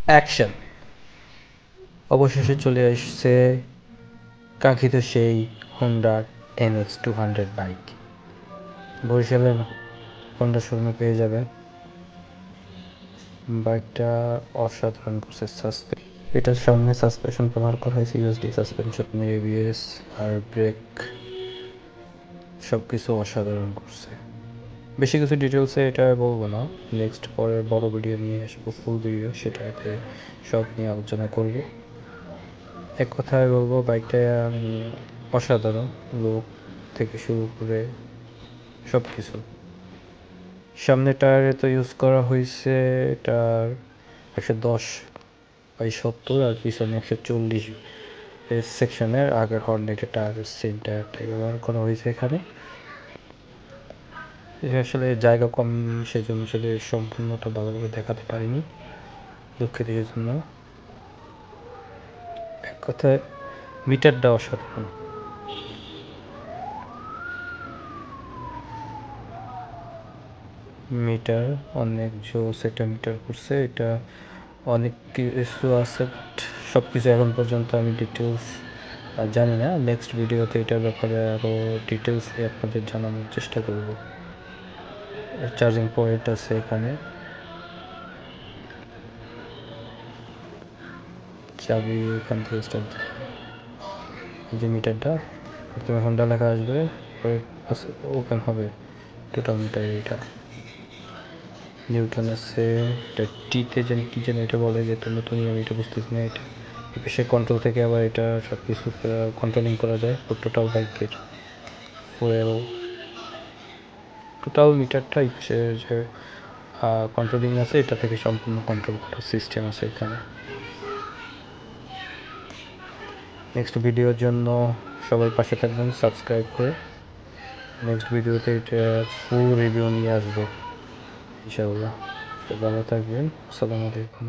Action! অবশেষে চলে আসছে কাঙ্ক্ষিত সেই হোন্ডার NX200 বাইক। বরিশালের হোন্ডা শোরুমে পেয়ে যাবেন। বাইকটা অসাধারণ করছে এটার সামনে সাসপেনশন ব্যবহার করা হয়েছে ইউএসডি সাসপেনশন, ABS আর ব্রেক সব কিছু অসাধারণ করছে। বেশি কিছু ডিটেলসে এটা বলবো না, নেক্সট পরের বড় ভিডিও নিয়ে আসবো, ফুল ভিডিও, সেটাতে সব নিয়ে আলোচনা করব। এক কথায় বলবো বাইকটা অসাধারণ, লুক থেকে শুরু করে সব কিছু। সামনের টায়ারে তো ইউজ করা হয়েছে এটার 110/70 আর পিছনে 140 সেকশনের আগের হর্নেটের টায়ারের সেম টায়ারটাই ব্যবহার করা হয়েছে এখানে। আসলে জায়গা কম, সেজন্য আসলে সম্পূর্ণটা ভালোভাবে দেখাতে পারিনি, দুঃখিত এর জন্য। এক কথায় মিটারটা অসাধারণ। মিটার অনেক জোস, এটা মিটার করছে, এটা অনেক কিছু আছে, সব কিছু এখন পর্যন্ত আমি ডিটেলস জানি না। নেক্সট ভিডিওতে এটার ব্যাপারে আরও ডিটেলস আপনাদের জানানোর চেষ্টা করব। চার্জিং পয়েন্ট আছে এখানে, চাবি এখান থেকে স্টার্ট, যে মিটারটা প্রথমে হোন্ডা লেখা আসবে, পরে ওপেন হবে টোটাল মিটার। এটা নিউটন আছে, এটা টিতে জানি কী যেন এটা বলে, যে তো নতুনই আমি এটা বুঝতেছি না। এটা এই পাশে কন্ট্রোল থেকে আবার এটা সব কিছু কন্ট্রোলিং করা যায়, টোটাল বাইকের ফুয়েল টোটাল মিটারটা এই পাশে যে কন্ট্রোলিং আছে, এটা থেকে সম্পূর্ণ কন্ট্রোল করার সিস্টেম আছে এখানে। নেক্সট ভিডিওর জন্য সবাই পাশে থাকবেন সাবস্ক্রাইব করে। নেক্সট ভিডিওতে এটা ফুল রিভিউ নিয়ে আসবো ইনশাআল্লাহ। ভালো থাকবেন। আসসালামু আলাইকুম।